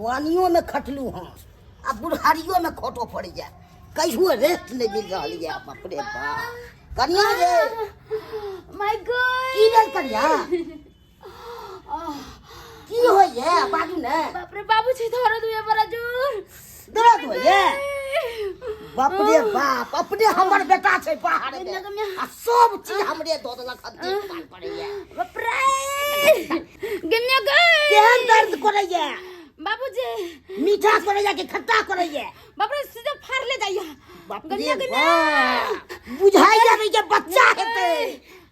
वानियों में खटलू हाँ अब बुढ़ारियों में खोटो पड़ जाए कहियो रेस्ट नहीं मिल रहा है बाप रे बाप कन्या रे माय गॉड की रे कन्या की हो ये बाबू ने बाप रे बाबू छी धरो दुए बड़ा जोर दर्द हो ये बाप रे बाप अपने हमर बेटा छै पहाड़ में आ सब चीज हमरे दो देलक देख काल पड़े ये बाप रे गन्या गई केहन दर्द करे ये बाबूजी मीठा करे ये कि खट्टा करे ये बाप रे सीधे फाड़ ले जाइए बाप रे बाप बुझाई जाबे जे बच्चा हेते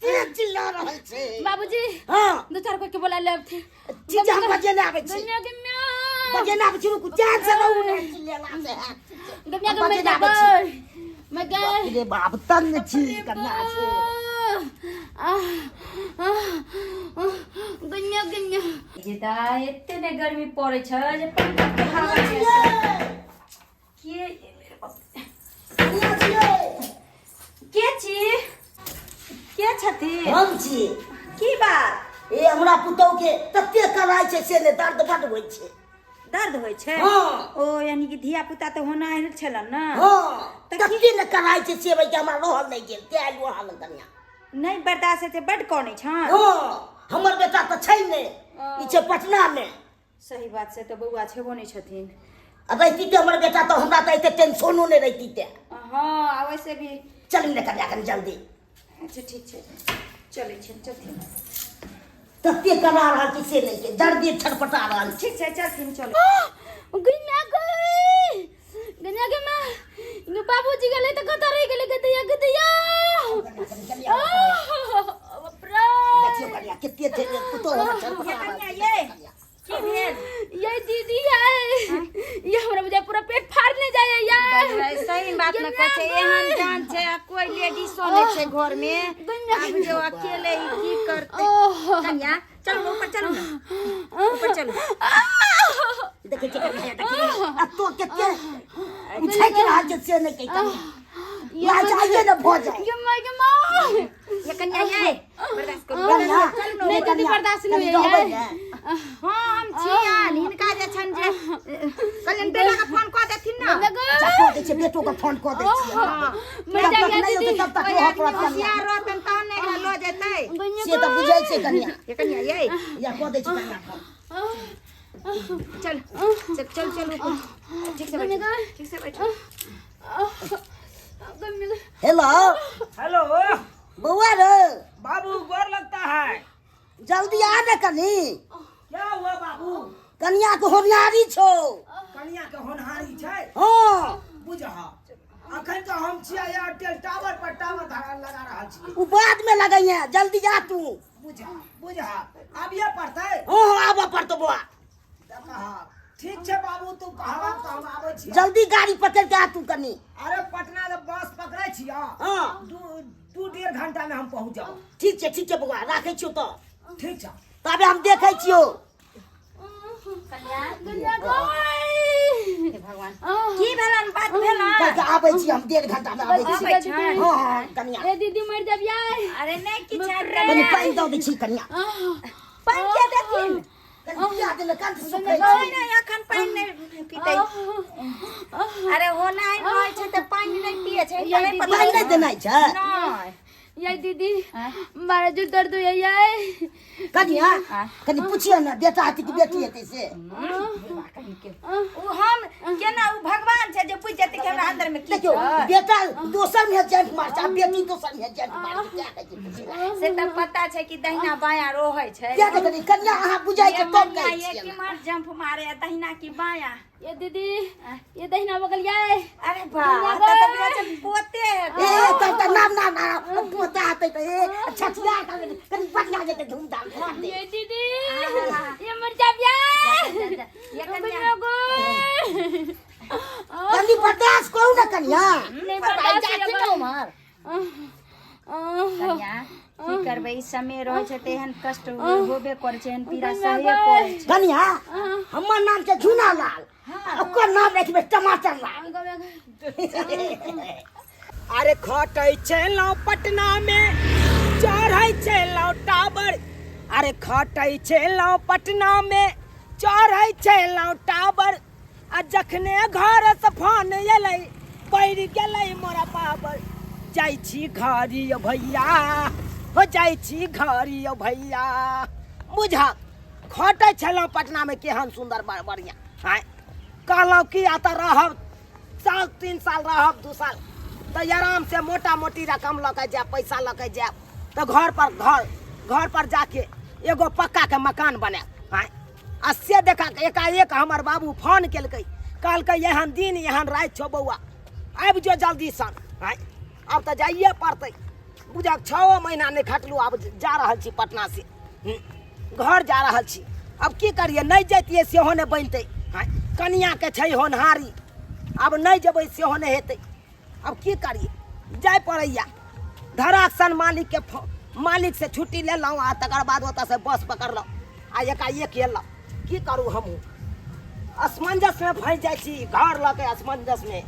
तेरे चिल्ला रहल छै बाबूजी हां दो चार कोई के बोला ले थे चीज हम बजे ना आवे छै गन्या गन्या बजे ना आवे छै रुक जान से रहू ने चिल्लेला से गन्या गन्या मैं गई रे बाप तंग छी कन्या से गन्या गन्या जेता एते गर्मी पड़े छ जे पंखा के हवा के के छी के छथि हम छी की बात ए हमरा पुतौ के तत्ते कराय छै से ने दर्द बड होय छै दर्द होय छै हां ओ यानी कि धिया पुता तो होना है छलन ना हां तत्ते ने कराय छै से भाई के हमरा रहल नहीं गेल ते आलू हाल कन्या नहीं बर्दाश्त से बड कोने छ हां हमर बेटा त छै ने ई छै पटना में सही बात से तो बउआ छेबो नहीं छथिन रहती ते हमर बेटा तो हमरा त एते टेंशनो नहीं रहती ते हां वैसे भी चल ने कन्या कन जल्दी अच्छा ठीक छै चलै छै चलथिन तत्ते करा रहल छी से नहीं के दर्द छटपटा रहल छी ठीक छै चलथिन चल गन्या के मां इनो बाबूजी गेले त कत रह गेले गदिया बाप रे देखियो कन्या कितने थे पुतो हमर छटपटा कन्या ये की भेल ये दीदी है ये हमरा बुझा पूरा पेट फाड़ने जाय यार सही बात न कहै छै एहन जान छै आ कोई लेडीसो नै छै घर में अब जो अकेले ही की करते कन्या चलो ऊपर चलो ना ऊपर चलो देखै छै कन्या देखिए आ तो केते उठै के हाथ से नहीं के कन्या या चाहिए न भो जाए ये मां ये कन्या ये बर्दाश्त करू कन्या नहीं दीदी बर्दाश्त नहीं है हां हम छियान हिनका जे छन जे कल्याण बेटा का फोन क देथिन ना को दे छै बेटो का फोन को दे छी मर जाएगा दीदी तब तक रह पड़त होशियार रहतन तहन नहीं लो जेतै से त बुझै छै कन्या ये कन्या ये या को दे छै कन्या चल चल चल ठीक से बैठ हेलो हेलो बउआ रे बाबू गोर लगता है जल्दी आ ने कनी क्या हुआ बाबू कन्या के होनियारी छौ कन्या के होनहारी छै हां बुझा अखन तो हम छिया एयरटेल टावर पर टावर लगा रहल छी उ बाद में लगाइए जल्दी जा तू बुझा अब ये पड़तै हां आबा पड़तो बुआ कहा ठीक छै बाबू तू कहवा तो हम आबै छी जल्दी गाड़ी पकड़ के आ तू कनी अरे पटना से बस पकड़ै छिया हां 2-1.5 घंटा में हम पहुंच जाब ठीक छै बुआ राखै छियो तो ठीक छै तबे हम देखै छियो कन्या भगवान की भेलन बात भेलन कल आबै छी हम 1.5 घंटा में आबै छी हां कन्या ए दीदी मर जब यार अरे नहीं किछ कनी पानी दो दे छी कन्या पानी के देथिन कन्या के लकन सुखै ओइ नहीं अखन पानी नहीं पीतै अरे होना है रहै छै त पानी नहीं पिए छै तबे पता पानी नहीं देनाइ छै नहीं ये दीदी मारा जो दर्द हो यार कन्या कनी पूछियो ना बेटा हती कि बेटी हती से उ हम केना उ भगवान छै जे पूछ जेते के हमरा अंदर में की देखियो बेटा दोसर में जेंट मार छै बेटी दोसर में जेंट मार क्या कहै छै से त पता छै कि दहिना बायां रोहै छै क्या देखनी कन्या अहाँ बुझाइ छै तब ये कहै कि छियै मार जंप मारे दहिना की बायां ये दीदी ये दहिना बगल यार अरे वाह त बिना से पोते है ए तब नाम पोता आते त ए छठिया कनी बढ़िया जेते धूमधाम कर दे ये दीदी ये मर जा यार ये कन्या कनी बर्दाश्त करू ना कन्या नहीं बर्दाश्त मार कन्या की करबै ई समय रहै छै तेहन कष्ट होबे करै छै एहन पीड़ा सहए पड़ै छै कन्या हमर नाम छै झूना लाल ओकर नाम रखबे टमाटर लाल अरे खटै छेलौ पटना में चढ़ै छेलौ टावर अरे खटै छेलौ पटना में चढ़ै छलहुँ टावर आ जखने घर से फोन एलै पड़ि गेलै मोरा पावर जाइ छी घर यौ भैया हो जाइ छी घर यौ भैया बुझा खटै छलहुँ पटनामे केहन सुन्दर बढ़िआँ आँय कहलहुँ कि आ तऽ रहब साल 3 साल रहब 2 साल तऽ आराम से मोटा मोटी रकम लऽ के जायब पैसा लऽ के जायब तऽ घर पर जाके एगो पक्का के मकान बनायब आँय आ से देखा के एकाएक हमर बाबू फोन केलकै कहलकै एहन दिन एहन राति छौ बौआ आबि जो जल्दी सन आँय अब तऽ जाइए पड़तै बुझा 6 महीना नहि खटलू अब जा रहल छी पटना से घर जा रहल छी अब की करिए नहीं जैतिए सेहो नहीं बनते कनिया के छै होनहारी अब नहीं जेबै सेहो नहीं हेतै अब की करिए जाय पड़ैया धरासन मालिक से छुट्टी ले लूँ आ तकर बाद ओतऽ से बस पकड़लहुँ आ एकाएक एलहुँ की करूँ हमहूँ असमंजस में फंस जाइ छी घर लऽ के असमंजस में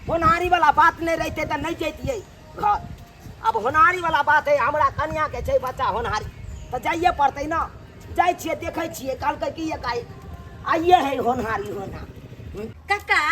होनहारी वाला बात नहीं रहते तो नहीं जैतिए घर अब होनहारी वाला बात है हमरा कनिया के छै बच्चा होनहारी तो जाइए पड़ते ना जाइ छियै देखै छियै कहलकै कि एकाएक आइए है होनहारी होना काका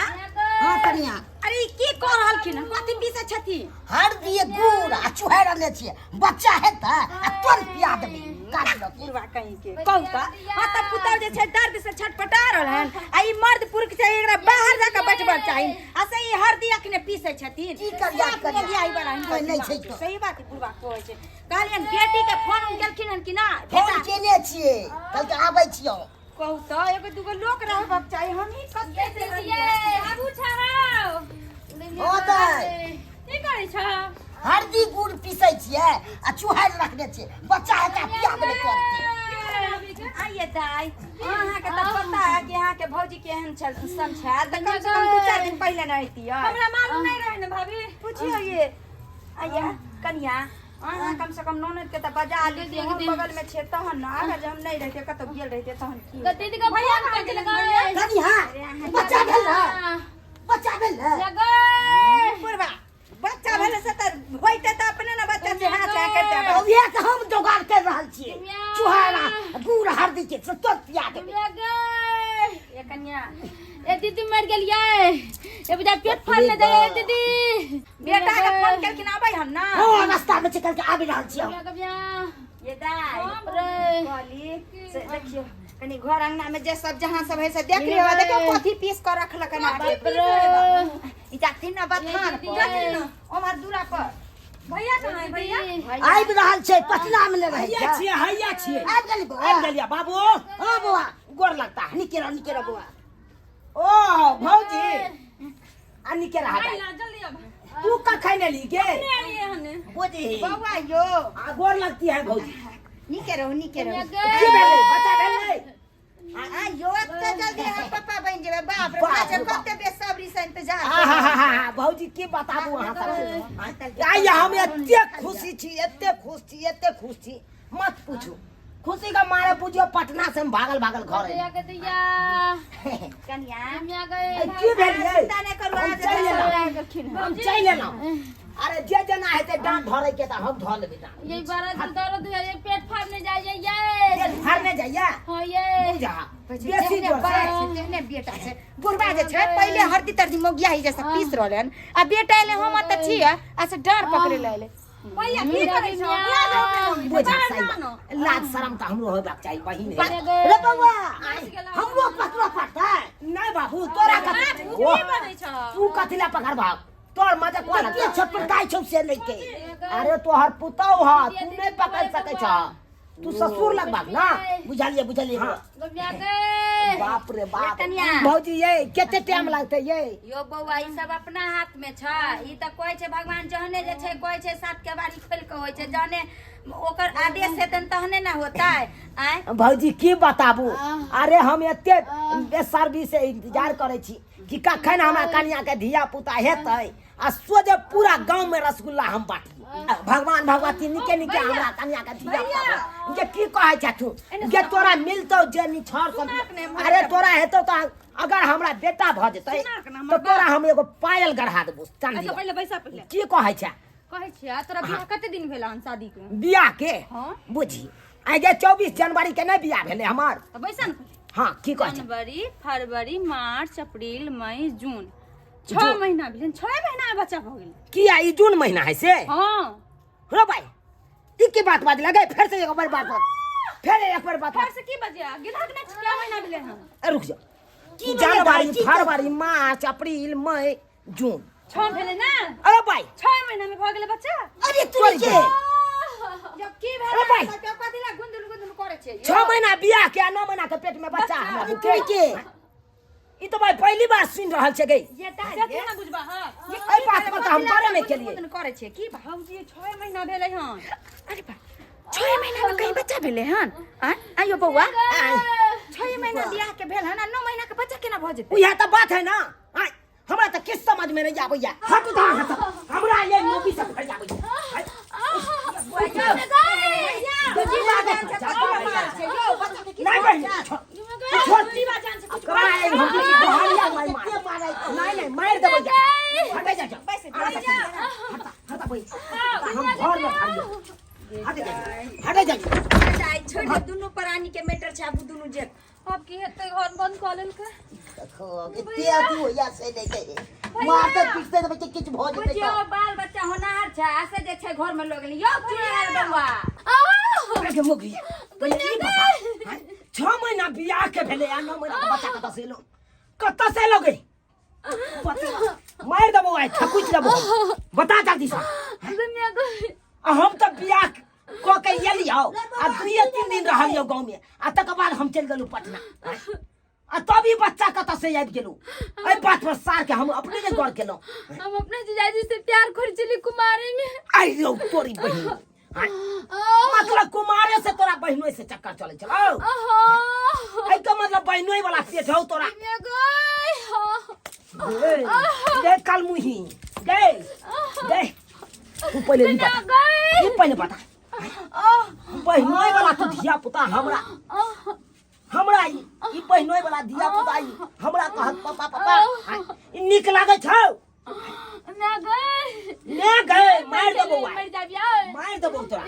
हाँ कनिया अरे ई की कह रहलखिन कथी पीसे छथिन हरदी गुड़ आ चुहार रहले छियै बच्चा है त आ तुरंत पिया देबी काट लो बुढ़वा कहीं के कहू त हां त पुतौ जे छै दर्द से छटपटा रहलन आ ई मर्द पुरुष छै एकरा बाहर जाके बैठबल चाही आ से ई हरदी अखने पीसे छथिन की करिया करिया ई बड़ा कोई नहीं छै तो सही बात बुढ़वा कहै छै कहलियन बेटी के फोन केलखिन कि ना फोन केने छियै कल के आबै छियो कहू त एगो दुगो लोक रहबाक चाही हम ही कते से रहिए बाबू छहाओ होतै की करै छ हरदी गुड़ पीसै छियै आ चुहार रखने छियै बच्चा है त पिया देबे तुरंत आइए दाई अहाँ के त पता है कि अहाँ के भौजी केहन छल सन छै त कम से कम 2-4 दिन पहले न आइती है हमरा मालूम नहीं रहे न भाभी पूछियो ये आइया कन्या अहाँ कम से कम ननद के त बजा लीजिए हम बगल में छे तहन ना अगर जे हम नहीं रहते कतो गेल रहते तहन की दीदी का भैया के चले गए कनिया बच्चा भेल ना बच्चा भेल ना लगे पुरवा बच्चा भेले से त होइते त अपने ना बच्चा से हाथ आ करते अब ये के हम जोगाड़ कर रहल छियै चुहारा गुड़ हरदी के से तुरंत पिया देबे लगे ये कन्या ए दीदी मर गेलिए ए बुझा पेट फाड़ने जाए दीदी बेटा के फोन केलखिन आबै हम ना हां रास्ता में चल के आबि रहल छियै ये दाई बाप रे कहली से देखियो कनी घर अंगना में जे सब जहां सब है से देख लियो देखो कथी पीस कर रखलक ना बाप रे ई जाथिन ना बथान जाथिन ना ओमर दूरा पर भैया कहां है भैया आबि रहल छै पटना में रहे हैया छियै हैया छियै आबि गेली बौआ आबि गेलिया बाबू हां बौआ गोर लगता है निकेरा बौआ ओ भौजी आ निकेरा हटा जल्दी अब तू का खाने ली के लिए हने बोझी बौआ यो आ गोर लगती है भौजी निके रहो की भेलै बच्चा भेलै आ यो त जल्दी हम पापा बन जेबे बाप रे बाप रे कते बेसब्री से इंतजार भौजी की बताबू अहाँ सब आइया हम एते खुश छी मत पूछू खुशी का मारे पूछियो पटना से हम भागल घर भैया के दैया कन्या हम आ गए की भेलिए चिंता नहीं करू हम चल लेलहुं अरे जे जना हेते डांट धरे के त हम धर लेबे डांट ये बारा दर्द है ये पेट फाड़ने जाइए ये पेट फाड़ने जाइया हां ये जा बेसी जोर से जेहने बेटा छै बुढ़वा जे छै पहिले हरदी तरदी मोगिया ही जैसा पीस रहलन आ बेटा एले हम त छिए आ से डर पकड़े लाले भैया की करे छ बोझा सही लाज शरम त हमरो होबाक चाहिए बहिन रे बौआ हमरो पकड़ा पड़ता नहीं बाबू तोरा कथी बनै छ तू कथिला पकड़ भाग तोर मजा कोन के छप्पर काय छौ से लेके अरे तोहर पुतौ ह तू नहीं पकड़ सकै छ तू ससुर लगबाक ना बुझलिए हां गबिया के बाप रे बाप कन्या। भौजी ये केते टाइम लागते ये यो बौआ ई सब अपना हाथ में छ ई त कोइ छै भगवान जहने जे छै कोइ छै सात के बारी खोल के होय छै जहने ओकर आदेश हेतन तहने ना होतै आय भौजी की बताबू अरे हम एते बेसर्बी से इंतजार करे छी कि कखन हमरा कन्या के धिया पुता हेतै आ सोझे पूरा गांव में रसगुल्ला हम बांटी भगवान भगवती निके हमरा कन्या के धिया पुता जे की कहै छ तू जे तोरा मिलतौ जे निछार सब अरे तोरा हेतौ त अगर हमरा बेटा भ जेतै तो तोरा हम एगो पायल गढ़ा देबो चांदी पहले पैसा पहले की कहै छ कहै छिया तोरा बियाह कते दिन भेल हन शादी के बियाह के हां बुझी आइ जे 24 जनवरी के नहीं बियाह भेले हमर त बैसन हाँ की कहै छै जनवरी फरवरी मार्च अप्रैल मई जून 6 महीना भेलै 6 महीना में बच्चा भ गेल किया ई जून महीना है से हां रो भाई ई की बात बात लगे फिर से एक बार बात फिर एक बार बात फिर से की बजिया गिनहक ने क्या महीना भेलै हन रुक जा जनवरी फरवरी मार्च अप्रैल मई जून 6 भेलै ना अरे भाई 6 महीना में भ गेलै बच्चा अरे तू के जब की अरे भेलै भाई। त कथि ला गुंदुल गुंदुल करे छै 6 महीना बियाह के 9 महीना के पेट में बच्चा हमरा तू के के ई तो भाई पहली बार सुन रहल छै गई ये जते ना बुझबा हां ए बात पर हम बारे में केलिए गुंदुल करे छै की भौजी 6 महीना भेलै हन अरे बा 6 महीना में कहीं बच्चा भेले हन आयो बौआ 6 महीना बियाह के भेल हन 9 महीना के बच्चा केना भ जेतै यह तो बात है ना आय हमरा तो किस समझ में नहीं आबैया हट दा हट हमरा ये मूवी से फट जाबैया नहीं बहन छोटी बात जान से कराए हम बहरिया नहीं नहीं मार देबो जा हट जा जा हट भाई हम घर में खा हट जा छोड़ दे दोनों प्राणी के मैटर छै आबू दोनों जे अब की हेतै घर बंद क लेल के देखो किते आदमी होया से नहीं कहे मारते पीटते तो बच्चे किछ भ जेतै बुझियो बाल बच्चा होनहार छै ऐसे जे छै घर में लोग यो चुड़ा बउआ के मुगी पहले ई बता 6 महीना बियाह के भेले आ 9 महीना के बच्चा कत से लोगे मार देबो आय ठकुच देबो बता जल्दी से दुनिया को हम तो बियाह को के एलियो आ 2-3 दिन रहलियो गांव में आ तक बाद हम चल गेलु पटना आ तब ई बच्चा कत से आबि गेलु ए बात पर सार के हम अपने ने गौर केलो हम अपने जीजाजी से प्यार कर चली कुमारी में आई रो तोरी बहिन मतलब कुमारे से तोरा बहिनों से चक्कर चले चलो आई का मतलब बहिनों वाला पेट हो तोरा दे कल मुही दे दे तू पहले नहीं बता ये पहले बता बहिनों वाला तो धिया पुता हमरा ई बहिनों वाला धिया पुता ई हमरा कहत पापा पापा ई निक लागे छौ ना गए ले गए मार देबो मर जाबिया मार देबो तोरा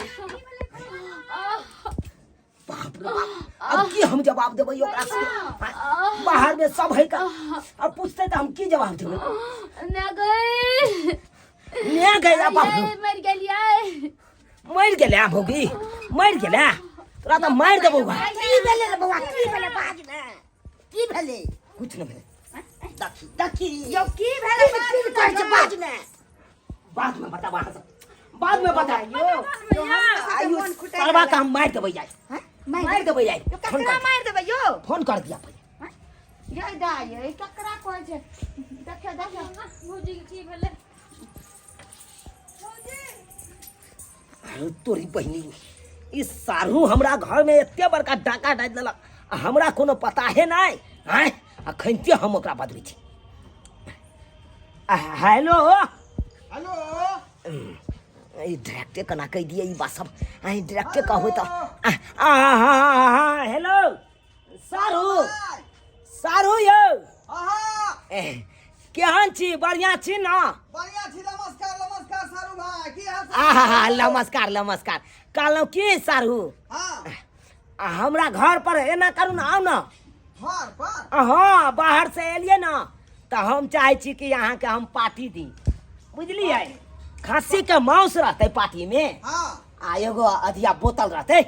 बाप रे बाप अब की हम जवाब देबै ओकरा से बाहर में सब है का अब पूछते तो हम की जवाब देबै ना गए ले गए बाप मर गेलिया मर गेले भोगी मर गेले तोरा तो मार देबो की भेले रे बाबा की भेले बाज ने की भेले कुछ न भेले दखी दखी यो की भेले की कहै छै बाज ने बाद में बता वहां से बाद में बता आयो करवा का हम मार देबै जाय मार देबै जाय ककरा मार देबै यो फोन कर दिया पहले ये दाई ये ककरा कहै छै देखे देखे भौजी की भेले अरे तोरी बहिनी ई सारू हमरा घर में एते बड़का डाका डाल देलक आ हमरा कोनो पता है नहीं हैं अखन ते हम ओकरा बदलै छी हेलो हेलो ई डायरेक्टे कना कह दिए ई बात सब आई डायरेक्टे कहबै त हेलो सारू सारू यौ आहा केहन छी बढ़िया छी ना बढ़िया छी नमस्कार नमस्कार सारू भाई की हाल नमस्कार नमस्कार कहलहुँ की सारू हां हमरा घर पर एना करू ना आओ ना घर पर हाँ बाहर से एलिए ना तो हम चाहे छी कि यहाँ के हम पार्टी दी बुझलिए खस्सी के मांस रहते पार्टी में हां आ एगो अधिया बोतल रहते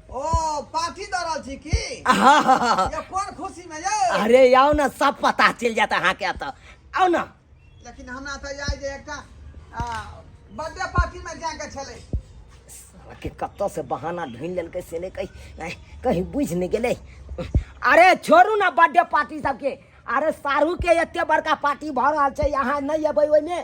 ओ पार्टी द रहल छी की हाँ। ये कौन खुशी में ये अरे आओ ना सब पता चल जाता अहाँ के तो आओ ना लेकिन हमरा त जाय जे एकटा बर्थडे पार्टी में जाय के छले साला के कत्तो से बहाना ढूंढ लेलकै से ने कहीं बुझ नहीं गेले अरे छोड़ू ना बर्थडे पार्टी सबके अरे सारू के एते बड़का पार्टी भ रहल छै यहाँ नहीं अबै ओइ में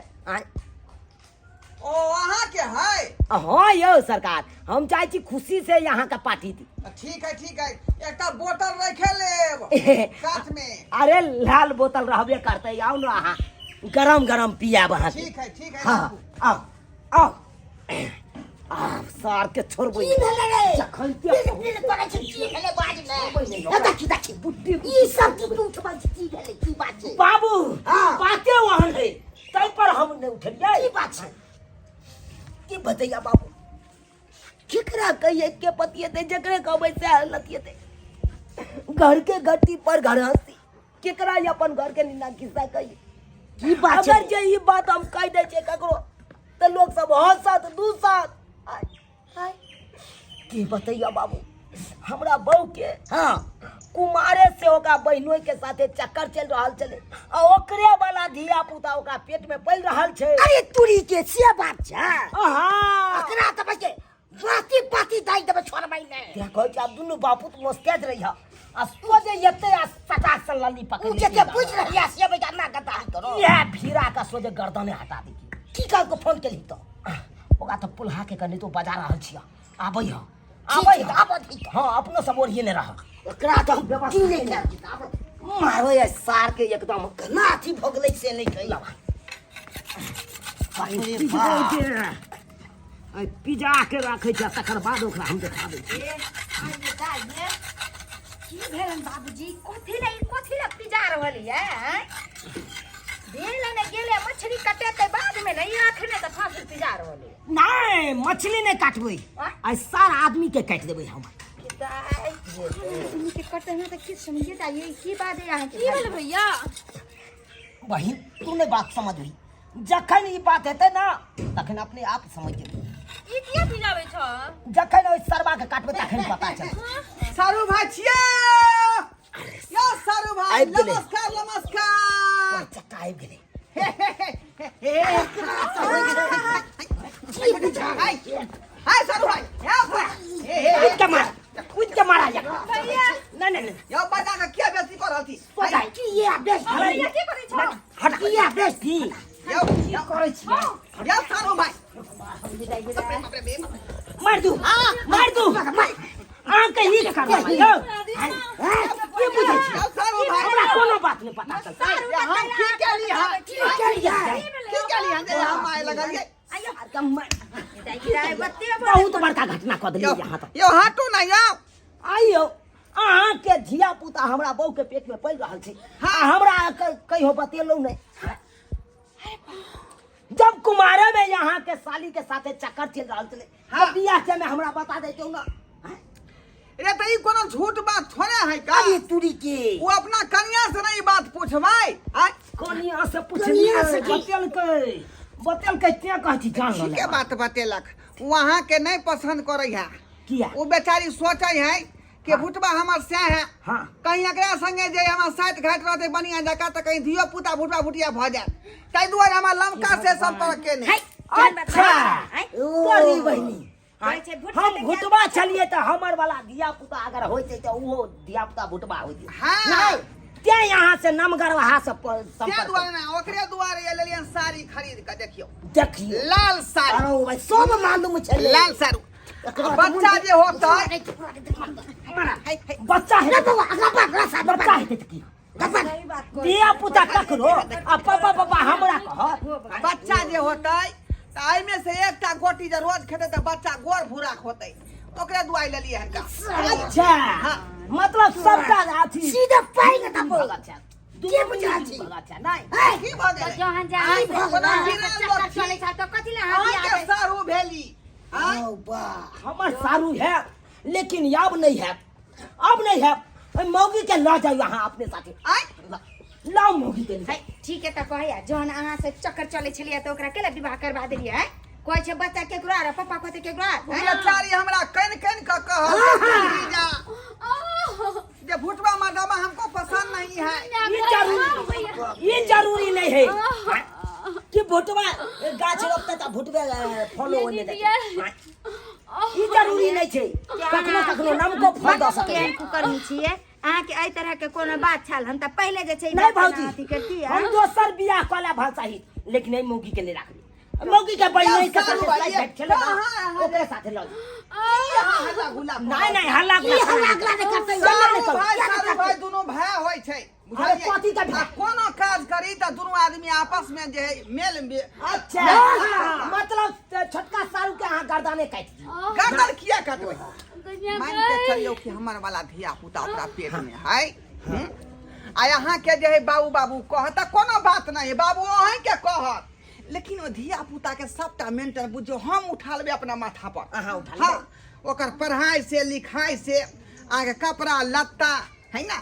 ओ अहाँ के है हाँ यो सरकार हम चाहे छी खुशी से यहाँ का पार्टी दी ठीक है एकटा बोतल रखे लेब साथ में अरे लाल बोतल रहबे करते आओ ना अहाँ गरम गरम पियाब अहाँ ठीक है हाँ आओ आओ आ सार के छोड़बो की भेले रे जखन के बिल करे छै की भेले बाज ने दखी दखी बुड्ढी ई सब की तू उठबा की भेले की बात छै बाबू हाँ। बाते वहां है तै पर हम नहीं उठलिए की बात छै की बतैया बाबू केकरा कहिए के पतिए ते जकरे कहबै से लतिए ते घर के गट्टी पर घर हंसी केकरा ये अपन घर के निंदा किस्सा कही की बात अगर छै जे ई बात हम कह दे छे ककरो तो लोग सब हंसत दूसत आय की बतैया बाबू हमरा बहू के हाँ कुमारे से ओकरा बहनों के साथे चक्कर चल रहल चले आ ओकरे वाला धिया पुता ओकरा पेट में पल रहल छे अरे तुरी के से बात छै हाँ अकरा त बके बाती पाती दाई देबे छोड़बै नै क्या कहै छै आब दुनू बापू तो मस्तेज रही है आ सोजे येते आ सटा सल्ली पकड़ उ के पूछ रहिया से बेटा ना कता करो ये भीरा का सोजे गर्दने हटा दी की काल को फोन केली तो ओकरा तो पुल्हा के कनी तो बजा रहल छिया आबै ह ठीक आबै छै, ह आबै ठीक। हां अपनो सब ओरिए ने रह एकरा तो हम व्यवस्था नहीं कर मारो ये सार के एकदम ना अथी भोगलै से नहीं कही अरे बाप आई पिजा के राखै छै तकर बाद ओकरा हम देखाबै छी की भेलन बाबूजी कथी ला पिजा रहल है भेल ने गेले मछली कटेते बाद में नहीं आखने त फांसी पिजा रहल है नहीं मछली नहीं काटबै आई सार आदमी के काट देबै हम के कटे में त की समझे ता ये की बात है यहाँ की भेल भैया बहिन तू ने बात समझ जखन ई बात हेतै ना तखन अपने आप समझ जेबै ई किया पिजाबै छ जखन ओइ सरबा के काटबै तखन पता चलत सारू भाई छिया यो सारू भाई आबि गेलै। नमस्कार नमस्कार चक्का आबि गेलै हाय सारू भाई कूद के मारा जा नहीं नहीं यो बजा के क्या बेइज्जती कर रहल थी पता है की ये बेस अरे की करै छ हट की ये बेस थी यो यो करै छी यो सारू भाई मार दू आ कहीं कर यो ये बुझै छी यो सारू भाई हमरा कोनो बात नहीं पता चलता ये हम की केली हां की केली हम जे हम आए लगलिए बहुत बड़का घटना कऽ देलियै यहाँ तक यो हटू ना यो आइयो अहाँ के धिया पुता हमरा बहू के पेट में पल रहल छै हाँ हमरा कहियो बतेलौ नहीं जब कुमारे में यहाँ के साली के साथे चक्कर चल रहल छले हाँ। बियाह के में हमरा बता देतौ ना रे त ई कोनो झूठ बात थोड़े है का अरे तुरी के वो अपना कन्या से नहीं बात पूछबै आय कनिया से कनिया से पूछलिए की? बतेलकै ते कहै छी जान लो के बात बतेलक वहाँ के नहीं पसंद करे है किया वो बेचारी सोचे है कि भुटबा हमर से है हाँ कहीं एकरा संगे जे हमर साथ घाट रहते बढ़िया जगह त कहीं धियो पुता भुटबा भुटिया भ जाए ताहि दुआरे हमर लमका से संपर्क के नहीं अच्छा बड़ी बहिनी कहै छै भुटबा हम भुटबा छलिए तो हमर वाला धिया पुता अगर होइते तो उहो धिया पुता भुटबा होइते हाँ। नहीं ते यहाँ से नमगरवा से ते संपर्क दुआरे ना ओकरे दुआरे ये लेलियन साड़ी खरीद के देखियो देखियो लाल साड़ी अरे भाई सब मालूम छै लाल साड़ी बच्चा जे होता है बच्चा है बाबा अगला बाबा बच्चा है तो की धिया पुता ककरो आ पापा पापा हमरा कह बच्चा जे होता है त आई में से एकटा गोटी जे रोज खेते त बच्चा गोर भूरा होते ओकरे दुआरे लेलिए है का अच्छा मतलब सबका अथी सीधे पाएंगे तब अच्छा के बुझा छी अच्छा नहीं की भ गेलै जहाँ जा आई भगवान चक्कर चले छ त कथी ला आय हाथी के आबे सारू भेली आय ओ वाह हमर सारू है लेकिन अब नहीं है अब नहीं है मौगी के ला जाओ यहाँ अपने साथे आय लाओ मौगी के लिए ठीक है त कहैया जहन अहाँ से चक्कर चले छलिए त ओकरा केला विवाह करबा देलिए है कोइ छै बच्चा केकरो आ पापा कहते केकरो बेचारी हमरा कन कन का कहल जा जे भुटबा मैडम हमको पसंद नहीं है ये जरूरी नहीं है कि भुटवा गाछ रोपते त भुटबे फलो होने दे ये जरूरी नहीं छै कखनो कखनो नाम को फल द सके केहन कुकर्मी छिए अहाँ के एहि तरह के कोनो बात छल हम त पहले जे छै नहीं भौजी अथी करती हम दोसर बियाह कला भाषा ही लेकिन नहीं मौगी के ले राख दी मौगी के बड़ी नहीं के साथे बैठ चले ओकरे साथे लग हल्ला गुला नहीं नहीं हल्ला हल्ला अगला नहीं करते सारू भाई दोनों भाई होय छै अरे कथी का आ कोनो काज करी त दोनों आदमी आपस में जे है मेल अच्छा मतलब छोटका सारू के अहाँ गर्दने काट दी गर्दन किया काटबै मान के चलियो कि हमर वाला धिया पुता ओकरा पेट में है आ यहाँ के जे है बाबू बाबू कहत कोनो बात नहीं बाबू अहीं के कहत लेकिन ओ धिया पुता के सबटा मेंटल बुझो हम उठा लेबे अपना माथा पर अहाँ उठा हाँ ओकर पढ़ाई से लिखाई से आगे कपड़ा लत्ता है ना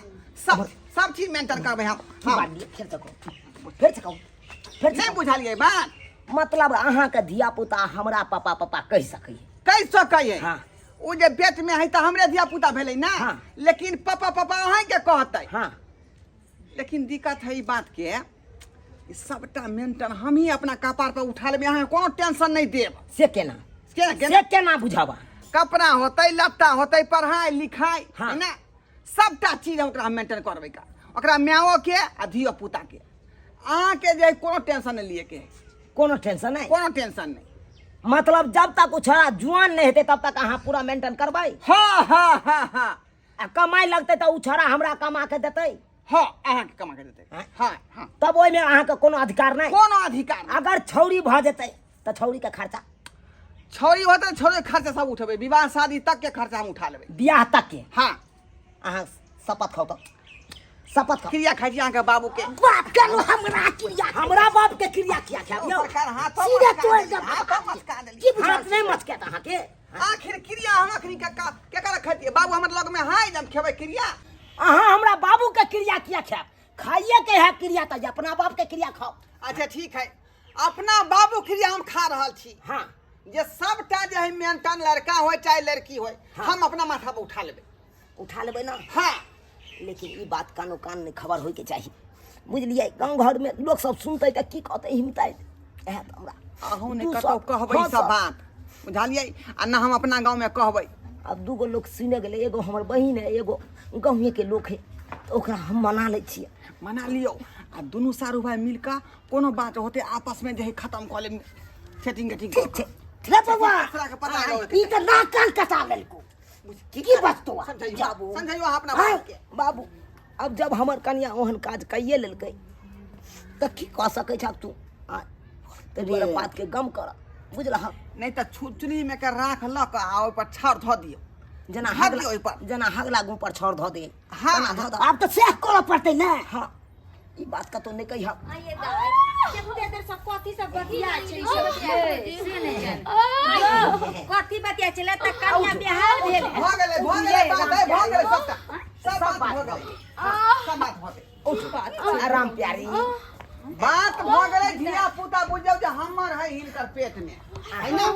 सब चीज मेंटेन करबै हम की बात लिए फिर से कहू फिर से कहू फिर से नहीं बुझलिए बात मतलब अहाँ के धिया पुता हमरा पापा पापा कह सकै कहि सकै हाँ ओ जे पेट में है त हमरे धिया पुता भेलै ना हाँ। लेकिन पापा पापा अहीं के कहतै हाँ लेकिन दिक्कत है ई बात के ई सबटा मेंटेन हम ही अपना कपार पर उठा लेबै अहाँ कोनो टेंशन नहीं देब से केना केना से केना बुझाबा कपड़ा होतै लत्ता होतै पढ़ाई लिखाई हाँ। है ना सबटा चीज ओकरा मेंटेन करबै का ओकरा माओ के आ धियो पुता के अहाँ के जे कोनो टेंशन नहीं लिए के कोनो टेंशन नहीं कोनो टेंशन नहीं मतलब जब तक वो छोरा जुआन नहीं हेतै तब तक अहाँ पूरा मेंटेन करबै हाँ हाँ हाँ हाँ आ कमाई लगतै तऽ उ छोरा हमरा कमा के देतै हाँ अहाँ के कमा के देतै हाँ। हाँ हाँ तब ओइमे अहाँ के कोनो अधिकार नहीं कोनो अधिकार नहीं। अगर छौरी भ जेतै तऽ छौरी के खर्चा छौरी होतै छौरी के खर्चा सब उठेबै विवाह शादी तक के खर्चा हम उठा लेबै बियाह तक के हाँ अहाँ शपथ खाओ तऽ शपथ खाओ क्रिया खाइ छी अहाँके बाबू के बात करू हमरा बाप के क्रिया किया खायब सरकार हाथों सीधे मचका तोड़ देलियै, दे हाथों मचका देलियै। की हाथ नहीं मचकेत अहाँ के आखिर क्रिया हम अखनी के कर खतिए बाबू हमर लग में हाय जब खेबै क्रिया अहाँ हमरा बाबू के क्रिया किया खायब खाइए के है क्रिया तऽ जे अपना बाप के क्रिया खाओ अच्छा ठीक है अपना बाबू क्रिया हम खा रहल छी हाँ जे सबटा जे है मेंटेन लड़का होय चाहे लड़की होय हम अपना माथा पर उठा लेबै उठा लेबै ना हाँ लेकिन ई बात कानो कान में खबर होय के चाहिए बुझलिए गांव घर में लोग सब सुनते तऽ की कहते हिमताई एहे तऽ हमरा अहूँ ने दू कतौ सब- कहबै हाँ सब बात बुझलिए आ ना हम अपना गांव में कहबै अब दूगो लोग सुने गेलै एगो हमर बहिन है एगो गाँवे के लोग है तऽ ओकरा हम मना लै छियै मना लियो आ दुनू सारू भाई मिलकर कोनो बात होते आपस में जे है खत्म कऽ लेब सेटिंग गेटिंग ठीक छै ले बाबा दूसरा के पता लगै ई तऽ नाक कान कटा लेलको की बचतो समझाइयो बाबू समझाइयो अपना हाँ, बात के बाबू अब जब हमर कन्या ओहन काज कइए लेलकै तऽ की कह सकै छ तू आ रे बात के गम कर बुझलह नहीं तो छुचली में के राख ल के आ ओइ पर छाड़ धऽ दियो जेना धऽ दियो ओइ पर जेना हगला गुँ पर छोड़ धऽ दे हाँ, तेना धऽ हाँ। दऽ। आब तऽ सेह करऽ पड़तै ने हाँ ई बात कतौ नहि कहिह आइए दाई केते देर सब कथी सब बतिया छै से नहीं जान कथी बतिया छले त कन्या बिहार भेल भऽ गेलै बात है भऽ गेलै सबटा सब बात भऽ गेलै सब बात भऽ गेलै उठ आराम प्यारी बात भऽ गेलै धिया पुता बुझौ जे हमर है हिनकर पेट में है ना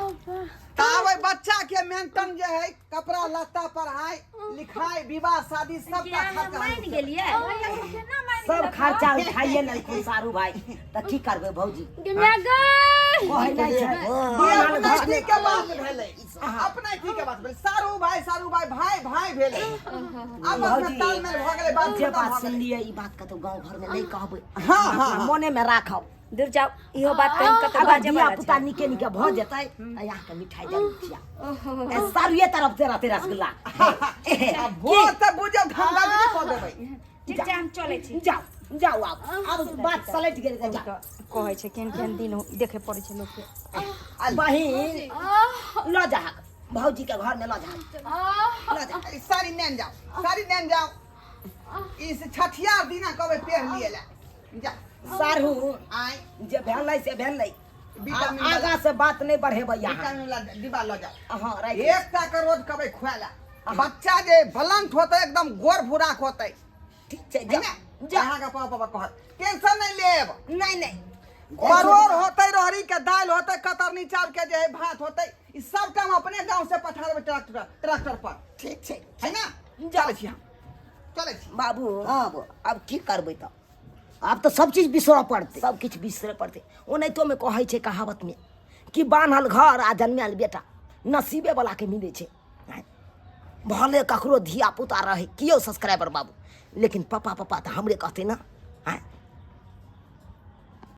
तावे बच्चा के मेंटेन जे है कपड़ा लत्ता पढ़ाई लिखाई विवाह शादी सब का खर्चा मान गेलिए सब खर्चा उठाइए लेलखुन सारू भाई तऽ की करबै भौजी गनिया गई कहै नहि छै अपना ठीक के बात भेलै अपना ठीक के बात भेलै सारू भाई भाई भाई भेलै आपस में तालमेल भऽ गेलै बात जे खत्म बात भऽ गेलै। सुनलिए ई बात कतौ गांव घर में नहीं कहबै हाँ, हाँ, अपना मोने में राखब दूर जाओ इहो बात कहीं कत अगर बाजे धिया वाला पुता छै निके निके भ जेतै तऽ यहाँ के मिठाई जरूर खिया सारुए तरफ तेरा तेरा रसगुल्ला अब भोर तक बुझब ठंडा भी कऽ देबै ठीक छै हम चलै छी जाओ जाओ अब बात सलट गेल तऽ जा कहै छै केहन केहन दिन देखे पड़ै छै लोग के बहिन ल जा भौजी के घर में ल जा ल जा ई साड़ी नेन जाओ इस छठियार दिना कहबै पेड़ लिए ला जा सारू आइ जे भेलै से भेलै विटामिन आगा से बात नहीं बढ़ेबै यहाँ विटामिन वाला डिब्बा ल जाओ हाँ राइट एकटा के रोज कहबै खुआला बच्चा जे बलंत होतै एकदम गोर फुराक होतै ठीक छै है जा ना जा अहाँ के पापा कहत टेंशन नहीं लेब नहीं नहीं परोर होतै रहरी के दाल होतै कतरनी चाउर के जे है भात होतै ई सब काम अपने गांव से पठा देबै ट्रैक्टर पर ठीक छै है ना जा। चलै छी हम चलै छी बाबू अब की करबै तऽ आब तऽ सब चीज बिसरऽ पड़तै सब किछु बिसरऽ पड़तै ओनाहितो में कहै छै कहावत में कि बान्हल घर आ जन्मायल बेटा नसीबे वाला के मिलै छै आँय। भले ककरो धिया पुता रहे कियो सब्सक्राइबर बाबू लेकिन पापा पापा तऽ हमरे कहते ना आँय